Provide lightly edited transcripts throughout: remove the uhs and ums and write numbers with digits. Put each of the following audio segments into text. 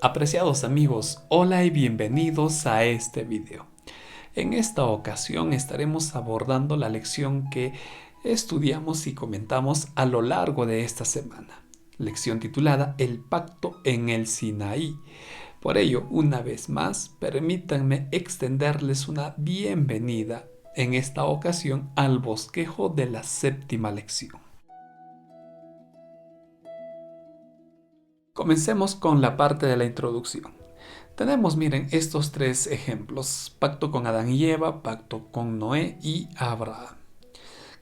Apreciados amigos, hola y bienvenidos a este video. En esta ocasión estaremos abordando la lección que estudiamos y comentamos a lo largo de esta semana. Lección titulada El pacto en el Sinaí. Por ello, una vez más, permítanme extenderles una bienvenida en esta ocasión al bosquejo de la séptima lección. Comencemos con la parte de la introducción. Tenemos, miren, estos tres ejemplos: pacto con Adán y Eva, pacto con Noé y Abraham.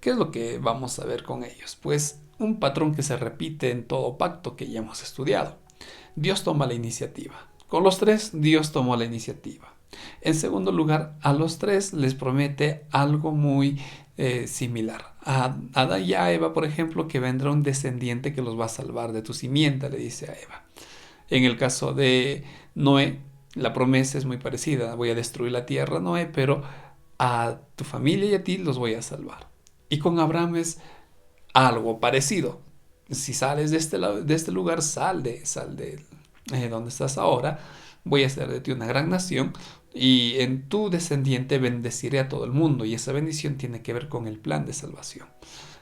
¿Qué es lo que vamos a ver con ellos? Pues un patrón que se repite en todo pacto que ya hemos estudiado. Dios toma la iniciativa. Con los tres, Dios tomó la iniciativa. En segundo lugar, a los tres les promete algo muy similar. A Adán y a Eva, por ejemplo, que vendrá un descendiente que los va a salvar de tu simiente, le dice a Eva. En el caso de Noé, la promesa es muy parecida. Voy a destruir la tierra, Noé, pero a tu familia y a ti los voy a salvar. Y con Abraham es algo parecido. Si sales de este lugar, sal de donde estás ahora. Voy a hacer de ti una gran nación y en tu descendiente bendeciré a todo el mundo. Y esa bendición tiene que ver con el plan de salvación.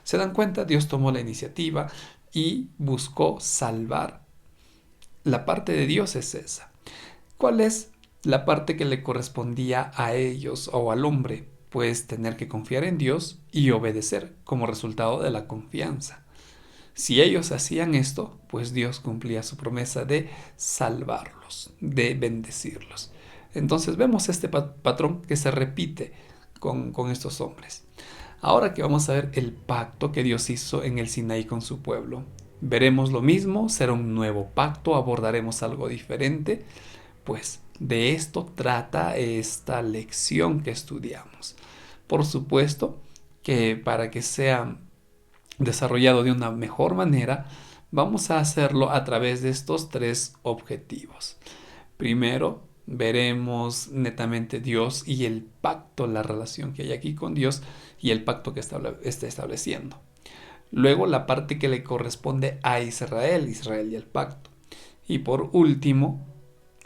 ¿Se dan cuenta? Dios tomó la iniciativa y buscó salvar. La parte de Dios es esa. ¿Cuál es la parte que le correspondía a ellos o al hombre? Pues tener que confiar en Dios y obedecer como resultado de la confianza. Si ellos hacían esto, pues Dios cumplía su promesa de salvarlos, de bendecirlos. Entonces vemos este patrón que se repite con estos hombres. Ahora que vamos a ver el pacto que Dios hizo en el Sinaí con su pueblo, veremos lo mismo, será un nuevo pacto, abordaremos algo diferente. Pues de esto trata esta lección que estudiamos. Por supuesto que para que sea desarrollado de una mejor manera, vamos a hacerlo a través de estos tres objetivos. Primero, veremos netamente Dios y el pacto, la relación que hay aquí con Dios y el pacto que está estableciendo. Luego, la parte que le corresponde a Israel y el pacto. Y por último,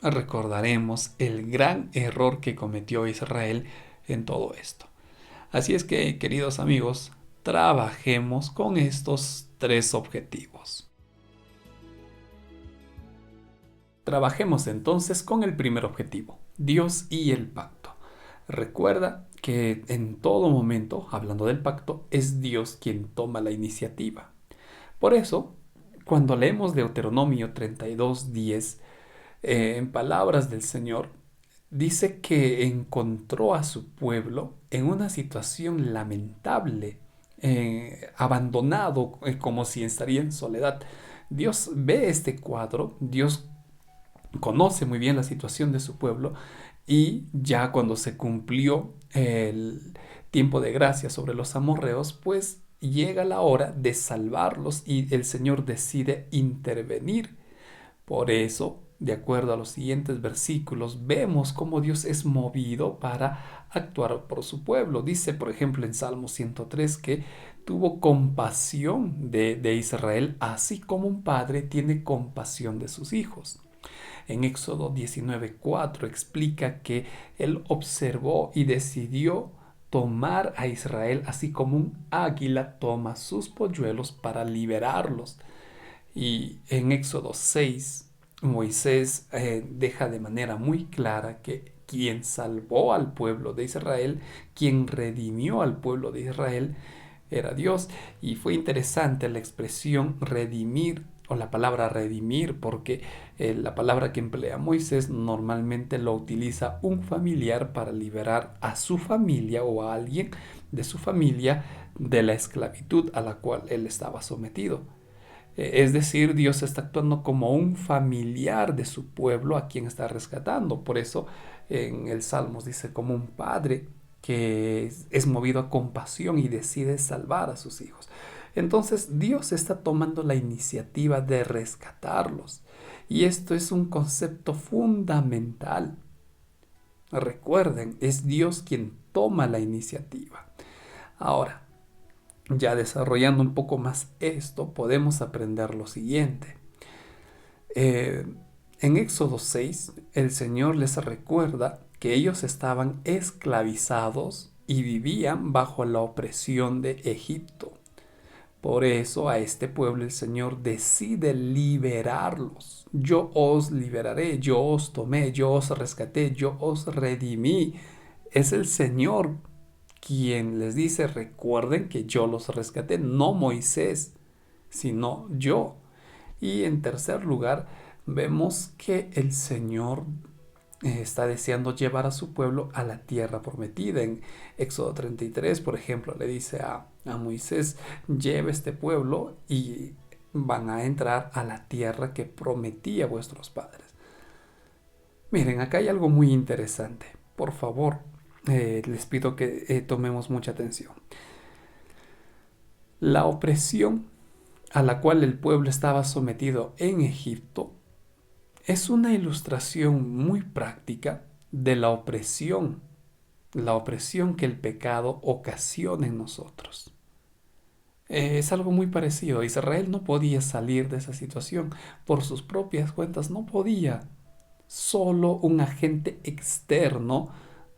recordaremos el gran error que cometió Israel en todo esto. Así es que, queridos amigos, trabajemos con estos tres objetivos. Trabajemos entonces con el primer objetivo, Dios y el pacto. Recuerda que en todo momento, hablando del pacto, es Dios quien toma la iniciativa. Por eso, cuando leemos Deuteronomio 32:10, en palabras del Señor, dice que encontró a su pueblo en una situación lamentable, abandonado, como si estaría en soledad. Dios ve este cuadro, Dios conoce muy bien la situación de su pueblo y ya cuando se cumplió el tiempo de gracia sobre los amorreos, pues llega la hora de salvarlos y el Señor decide intervenir. Por eso, de acuerdo a los siguientes versículos, vemos cómo Dios es movido para actuar por su pueblo. Dice, por ejemplo, en Salmo 103 que tuvo compasión de Israel, así como un padre tiene compasión de sus hijos. En Éxodo 19:4 explica que él observó y decidió tomar a Israel así como un águila toma sus polluelos para liberarlos. Y en Éxodo 6, Moisés deja de manera muy clara que quien salvó al pueblo de Israel, quien redimió al pueblo de Israel, era Dios. Y fue interesante la expresión redimir o la palabra redimir, porque la palabra que emplea Moisés normalmente lo utiliza un familiar para liberar a su familia o a alguien de su familia de la esclavitud a la cual él estaba sometido. Es decir, Dios está actuando como un familiar de su pueblo a quien está rescatando. Por eso en el Salmos dice como un padre que es movido a compasión y decide salvar a sus hijos. Entonces Dios está tomando la iniciativa de rescatarlos. Y esto es un concepto fundamental. Recuerden, es Dios quien toma la iniciativa. Ahora, ya desarrollando un poco más esto, podemos aprender lo siguiente. Eh, En Éxodo 6, el Señor les recuerda que ellos estaban esclavizados y vivían bajo la opresión de Egipto. Por eso a este pueblo el Señor decide liberarlos. Yo os liberaré, yo os tomé, yo os rescaté, yo os redimí. Es el Señor quien les dice, recuerden que yo los rescaté, no Moisés, sino yo. Y en tercer lugar, vemos que el Señor está deseando llevar a su pueblo a la tierra prometida. En Éxodo 33, por ejemplo, le dice a Moisés, lleve este pueblo y van a entrar a la tierra que prometí a vuestros padres. Miren, acá hay algo muy interesante. Por favor, les pido que tomemos mucha atención. La opresión a la cual el pueblo estaba sometido en Egipto es una ilustración muy práctica de la opresión que el pecado ocasiona en nosotros. Es algo muy parecido. Israel no podía salir de esa situación por sus propias cuentas, no podía. Solo un agente externo,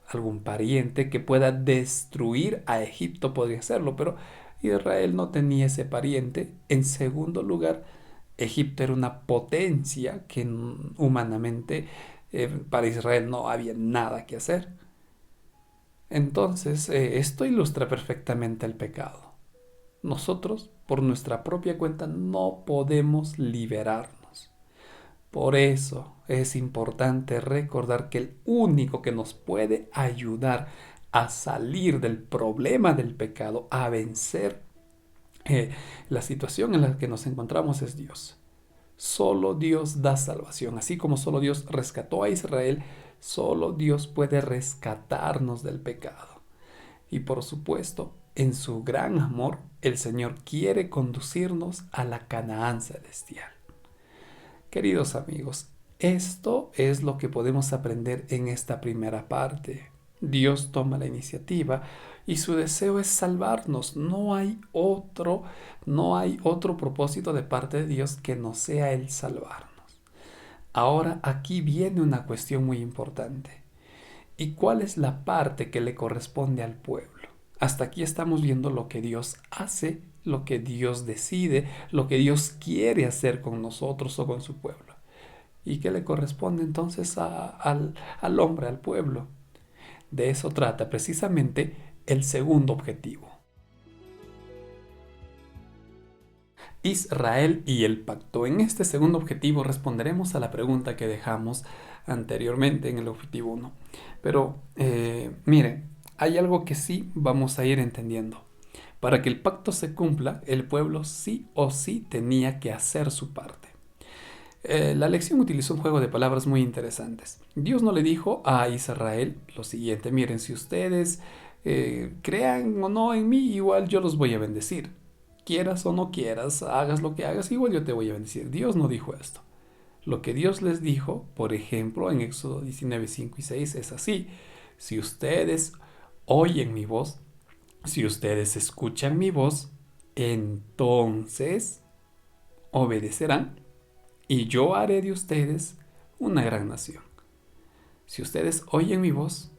algún pariente que pueda destruir a Egipto podría hacerlo, pero Israel no tenía ese pariente. En segundo lugar, Egipto era una potencia que humanamente para Israel no había nada que hacer. Entonces, esto ilustra perfectamente el pecado. Nosotros, por nuestra propia cuenta, no podemos liberarnos. Por eso es importante recordar que el único que nos puede ayudar a salir del problema del pecado, a vencer la situación en la que nos encontramos es Dios. Solo Dios da salvación. Así como solo Dios rescató a Israel, solo Dios puede rescatarnos del pecado. Y por supuesto, en su gran amor, el Señor quiere conducirnos a la Canaán celestial. Queridos amigos, esto es lo que podemos aprender en esta primera parte. Dios toma la iniciativa y su deseo es salvarnos. No hay otro propósito de parte de Dios que no sea el salvarnos. Ahora aquí viene una cuestión muy importante. ¿Y cuál es la parte que le corresponde al pueblo? Hasta aquí estamos viendo lo que Dios hace, lo que Dios decide, lo que Dios quiere hacer con nosotros o con su pueblo. ¿Y qué le corresponde entonces al hombre, al pueblo? De eso trata precisamente el segundo objetivo. Israel y el pacto. En este segundo objetivo responderemos a la pregunta que dejamos anteriormente en el objetivo 1. Pero miren, hay algo que sí vamos a ir entendiendo. Para que el pacto se cumpla, el pueblo sí o sí tenía que hacer su parte. La lección utilizó un juego de palabras muy interesantes. Dios no le dijo a Israel lo siguiente: miren, si ustedes crean o no en mí, igual yo los voy a bendecir. Quieras o no quieras, hagas lo que hagas, igual yo te voy a bendecir. Dios no dijo esto. Lo que Dios les dijo, por ejemplo, en Éxodo 19, 5 y 6 es así: si ustedes oyen mi voz, si ustedes escuchan mi voz, entonces obedecerán y yo haré de ustedes una gran nación. Si ustedes oyen mi voz,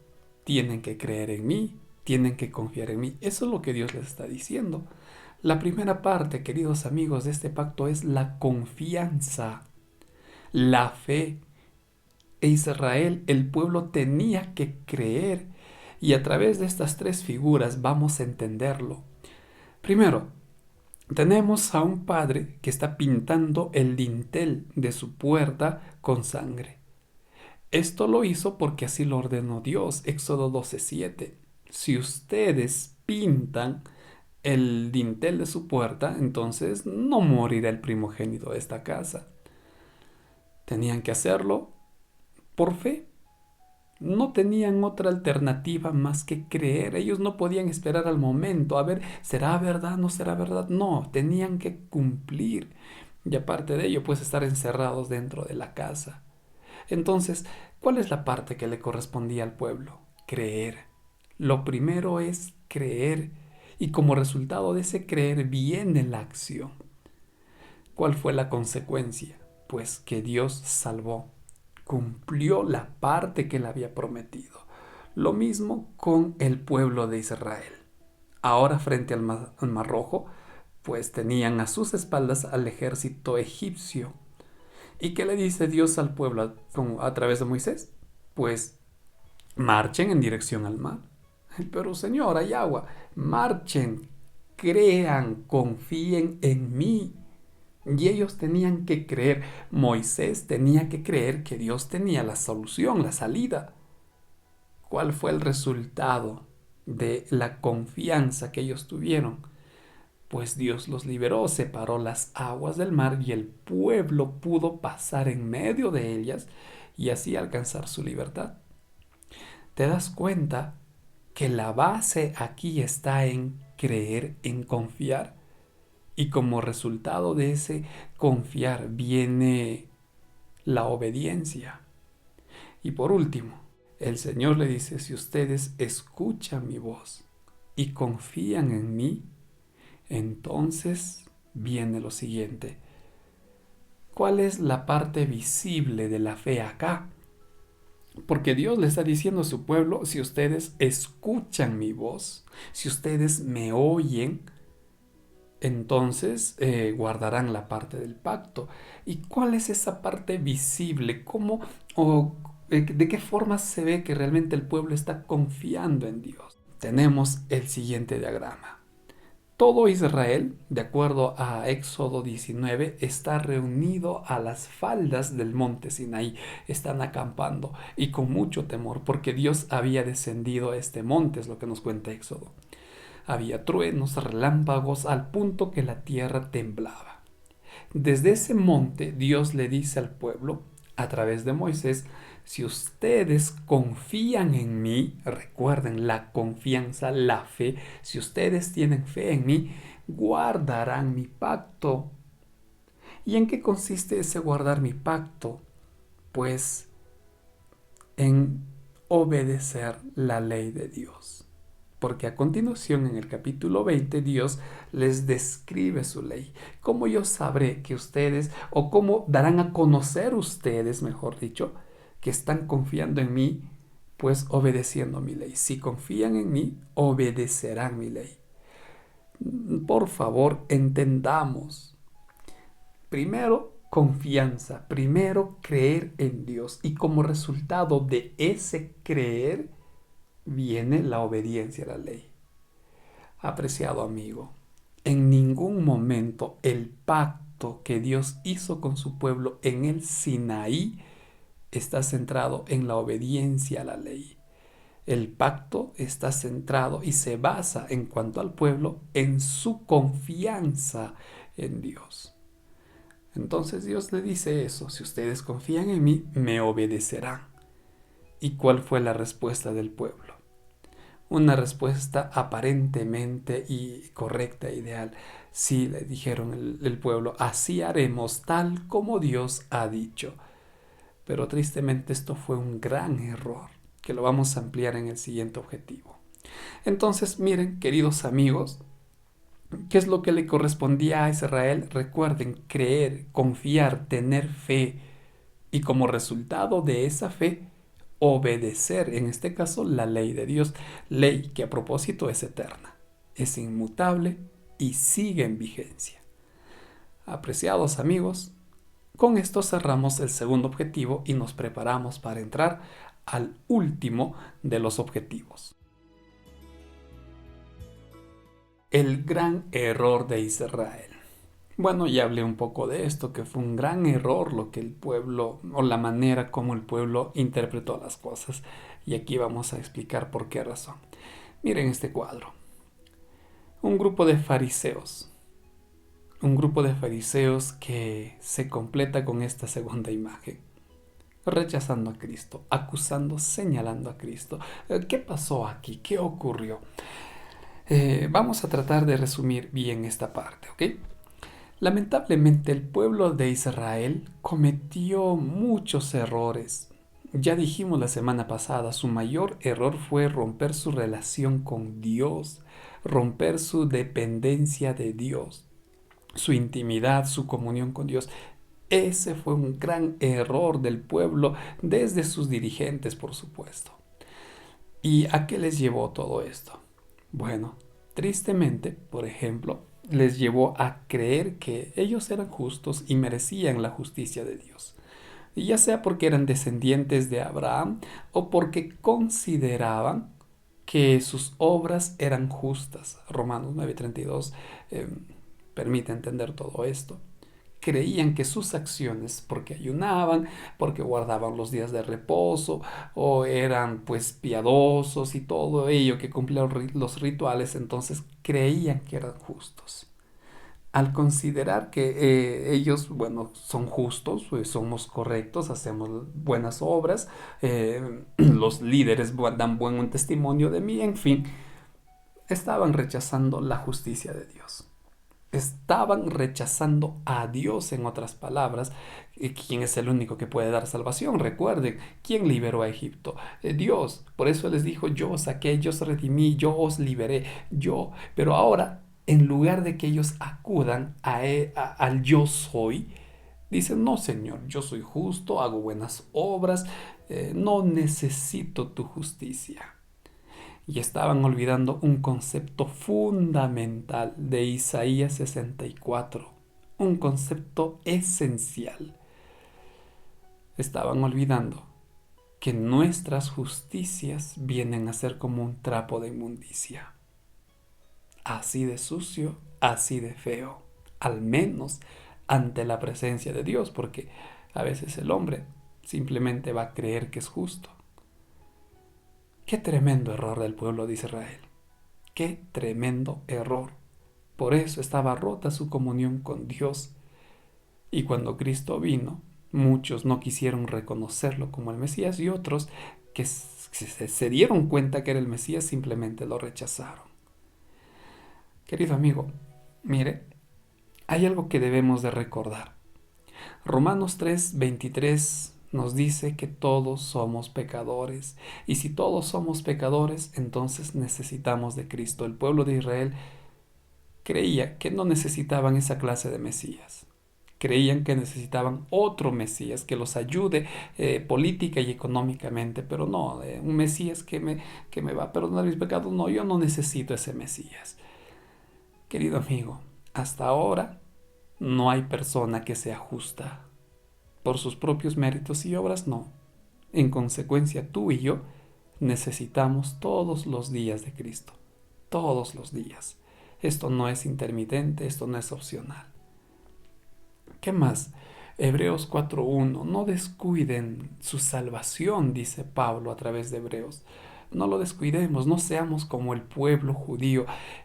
tienen que creer en mí, tienen que confiar en mí. Eso es lo que Dios les está diciendo. La primera parte, queridos amigos, de este pacto es la confianza, la fe. Israel, el pueblo, tenía que creer. Y a través de estas tres figuras vamos a entenderlo. Primero, tenemos a un padre que está pintando el dintel de su puerta con sangre. Esto lo hizo porque así lo ordenó Dios. Éxodo 12:7. Si ustedes pintan el dintel de su puerta, entonces no morirá el primogénito de esta casa. Tenían que hacerlo por fe. No tenían otra alternativa más que creer. Ellos no podían esperar al momento a ver, ¿será verdad? ¿No será verdad? No, tenían que cumplir. Y aparte de ello, pues estar encerrados dentro de la casa. Entonces, ¿cuál es la parte que le correspondía al pueblo? Creer. Lo primero es creer. Y como resultado de ese creer viene la acción. ¿Cuál fue la consecuencia? Pues que Dios salvó, cumplió la parte que le había prometido. Lo mismo con el pueblo de Israel. Ahora frente al Mar Rojo, pues tenían a sus espaldas al ejército egipcio. ¿Y qué le dice Dios al pueblo a través de Moisés? Pues marchen en dirección al mar. Pero Señor, hay agua. Marchen, crean, confíen en mí. Y ellos tenían que creer, Moisés tenía que creer que Dios tenía la solución, la salida. ¿Cuál fue el resultado de la confianza que ellos tuvieron? Pues Dios los liberó, separó las aguas del mar y el pueblo pudo pasar en medio de ellas y así alcanzar su libertad. ¿Te das cuenta que la base aquí está en creer, en confiar? Y como resultado de ese confiar viene la obediencia. Y por último, el Señor le dice, si ustedes escuchan mi voz y confían en mí, entonces viene lo siguiente. ¿Cuál es la parte visible de la fe acá? Porque Dios le está diciendo a su pueblo, si ustedes escuchan mi voz, si ustedes me oyen, entonces guardarán la parte del pacto. ¿Y cuál es esa parte visible? ¿Cómo o de qué forma se ve que realmente el pueblo está confiando en Dios? Tenemos el siguiente diagrama. Todo Israel, de acuerdo a Éxodo 19, está reunido a las faldas del monte Sinaí. Están acampando y con mucho temor porque Dios había descendido a este monte, es lo que nos cuenta Éxodo. Había truenos, relámpagos, al punto que la tierra temblaba. Desde ese monte Dios le dice al pueblo, a través de Moisés, si ustedes confían en mí, recuerden la confianza, la fe, si ustedes tienen fe en mí, guardarán mi pacto. ¿Y en qué consiste ese guardar mi pacto? Pues en obedecer la ley de Dios. Porque a continuación en el capítulo 20 Dios les describe su ley. ¿Cómo yo sabré que ustedes, o cómo darán a conocer ustedes, mejor dicho, que están confiando en mí? Pues obedeciendo mi ley. Si confían en mí, obedecerán mi ley. Por favor, entendamos. Primero, confianza. Primero, creer en Dios. Y como resultado de ese creer, viene la obediencia a la ley. Apreciado amigo, en ningún momento el pacto que Dios hizo con su pueblo en el Sinaí está centrado en la obediencia a la ley. El pacto está centrado y se basa en cuanto al pueblo en su confianza en Dios. Entonces Dios le dice eso, si ustedes confían en mí, me obedecerán. ¿Y cuál fue la respuesta del pueblo? Una respuesta aparentemente y correcta e ideal. Sí, le dijeron el pueblo, así haremos tal como Dios ha dicho. Pero tristemente esto fue un gran error, que lo vamos a ampliar en el siguiente objetivo. Entonces, miren, queridos amigos, ¿qué es lo que le correspondía a Israel? Recuerden, creer, confiar, tener fe. Y como resultado de esa fe, obedecer, en este caso, la ley de Dios, ley que a propósito es eterna, es inmutable y sigue en vigencia. Apreciados amigos, con esto cerramos el segundo objetivo y nos preparamos para entrar al último de los objetivos. El gran error de Israel. Bueno, ya hablé un poco de esto, que fue un gran error lo que el pueblo, o la manera como el pueblo interpretó las cosas. Y aquí vamos a explicar por qué razón. Miren este cuadro. Un grupo de fariseos. Un grupo de fariseos que se completa con esta segunda imagen. Rechazando a Cristo, acusando, señalando a Cristo. ¿Qué pasó aquí? ¿Qué ocurrió? Vamos a tratar de resumir bien esta parte, ¿ok? Lamentablemente el pueblo de Israel cometió muchos errores. Ya dijimos la semana pasada, su mayor error fue romper su relación con Dios, romper su dependencia de Dios, su intimidad, su comunión con Dios. Ese fue un gran error del pueblo desde sus dirigentes, por supuesto. ¿Y a qué les llevó todo esto? Bueno, tristemente, por ejemplo, les llevó a creer que ellos eran justos y merecían la justicia de Dios. Y ya sea porque eran descendientes de Abraham o porque consideraban que sus obras eran justas. Romanos 9:32 eh, permite entender todo esto. Creían que sus acciones, porque ayunaban, porque guardaban los días de reposo, o eran pues piadosos y todo ello, que cumplían los rituales, entonces creían que eran justos. Al considerar que ellos, bueno, son justos, pues, somos correctos, hacemos buenas obras, los líderes dan buen testimonio de mí, en fin, estaban rechazando la justicia de Dios. Estaban rechazando a Dios, en otras palabras, quien es el único que puede dar salvación. Recuerden, ¿quién liberó a Egipto? Dios. Por eso les dijo, yo os saqué, yo os redimí, yo os liberé, yo. Pero ahora, en lugar de que ellos acudan al yo soy, dicen, no, Señor, yo soy justo, hago buenas obras, no necesito tu justicia. Y estaban olvidando un concepto fundamental de Isaías 64, un concepto esencial. Estaban olvidando que nuestras justicias vienen a ser como un trapo de inmundicia. Así de sucio, así de feo, al menos ante la presencia de Dios, porque a veces el hombre simplemente va a creer que es justo. Qué tremendo error del pueblo de Israel. Qué tremendo error. Por eso estaba rota su comunión con Dios. Y cuando Cristo vino, muchos no quisieron reconocerlo como el Mesías y otros que se dieron cuenta que era el Mesías simplemente lo rechazaron. Querido amigo, mire, hay algo que debemos de recordar. Romanos 3:23 nos dice que todos somos pecadores. Y si todos somos pecadores, entonces necesitamos de Cristo. El pueblo de Israel creía que no necesitaban esa clase de Mesías. Creían que necesitaban otro Mesías que los ayude política y económicamente, pero no, un Mesías que me va a perdonar mis pecados. No, yo no necesito ese Mesías. Querido amigo, hasta ahora no hay persona que sea justa. Por sus propios méritos y obras, no. En consecuencia, tú y yo necesitamos todos los días de Cristo. Todos los días. Esto no es intermitente, esto no es opcional. ¿Qué más? Hebreos 4:1. No descuiden su salvación, dice Pablo a través de Hebreos. No lo descuidemos, no seamos como el pueblo judío.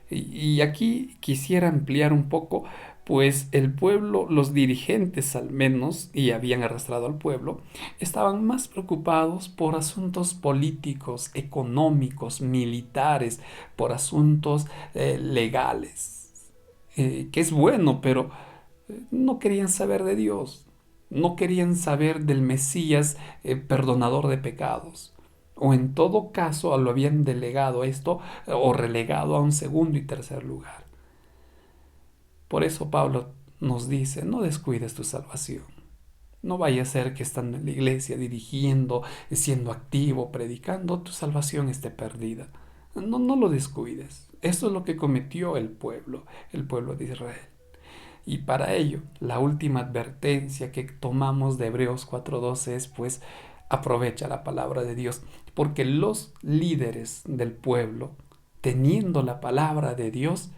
Y aquí quisiera ampliar un poco, pues el pueblo, los dirigentes al menos, y habían arrastrado al pueblo, estaban más preocupados por asuntos políticos, económicos, militares, por asuntos legales, que es bueno, pero no querían saber de Dios, no querían saber del Mesías perdonador de pecados. O en todo caso lo habían delegado esto o relegado a un segundo y tercer lugar. Por eso Pablo nos dice, no descuides tu salvación. No vaya a ser que estando en la iglesia, dirigiendo, siendo activo, predicando, tu salvación esté perdida. No, no lo descuides. Eso es lo que cometió el pueblo de Israel. Y para ello, la última advertencia que tomamos de Hebreos 4:12 es pues aprovecha la palabra de Dios, porque los líderes del pueblo, teniendo la palabra de Dios,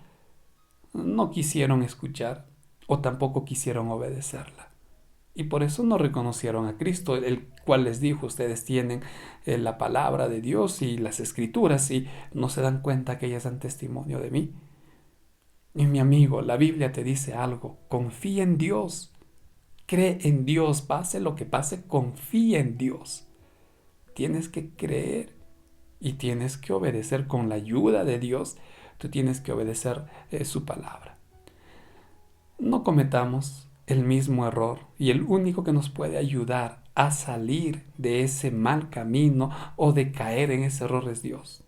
no quisieron escuchar o tampoco quisieron obedecerla. Y por eso no reconocieron a Cristo, el cual les dijo, ustedes tienen la palabra de Dios y las escrituras y no se dan cuenta que ellas dan testimonio de mí. Y mi amigo, la Biblia te dice algo, confía en Dios, cree en Dios, pase lo que pase, confía en Dios. Tienes que creer y tienes que obedecer con la ayuda de Dios, tú tienes que obedecer su palabra. No cometamos el mismo error y el único que nos puede ayudar a salir de ese mal camino o de caer en ese error es Dios.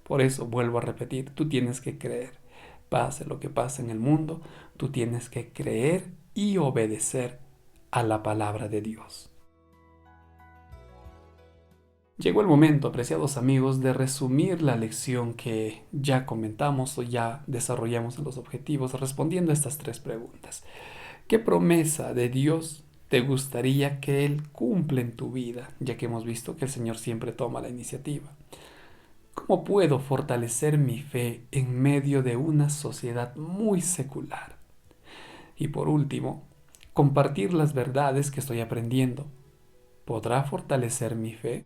Por eso vuelvo a repetir, tú tienes que creer. Pase lo que pase en el mundo, tú tienes que creer y obedecer a la palabra de Dios. Llegó el momento, apreciados amigos, de resumir la lección que ya comentamos o ya desarrollamos en los objetivos respondiendo a estas tres preguntas. ¿Qué promesa de Dios te gustaría que Él cumpla en tu vida, ya que hemos visto que el Señor siempre toma la iniciativa? ¿Cómo puedo fortalecer mi fe en medio de una sociedad muy secular? Y por último, compartir las verdades que estoy aprendiendo. ¿Podrá fortalecer mi fe?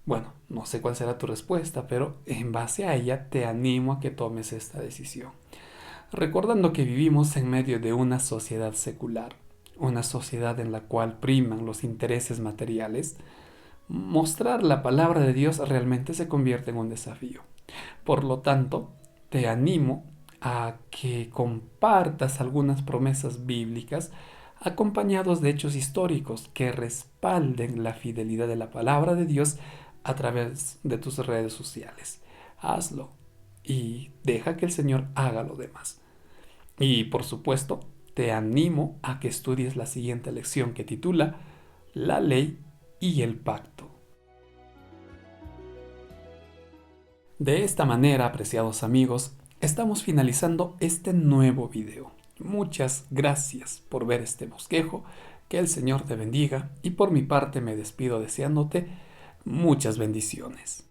Bueno, no sé cuál será tu respuesta, pero en base a ella te animo a que tomes esta decisión. Recordando que vivimos en medio de una sociedad secular, una sociedad en la cual priman los intereses materiales, mostrar la palabra de Dios realmente se convierte en un desafío. Por lo tanto, te animo a que compartas algunas promesas bíblicas acompañados de hechos históricos que respalden la fidelidad de la palabra de Dios a través de tus redes sociales. Hazlo y deja que el Señor haga lo demás. Y por supuesto, te animo a que estudies la siguiente lección que titula La ley y el pacto. De esta manera, apreciados amigos, estamos finalizando este nuevo video. Muchas gracias por ver este bosquejo, que el Señor te bendiga y por mi parte me despido deseándote muchas bendiciones.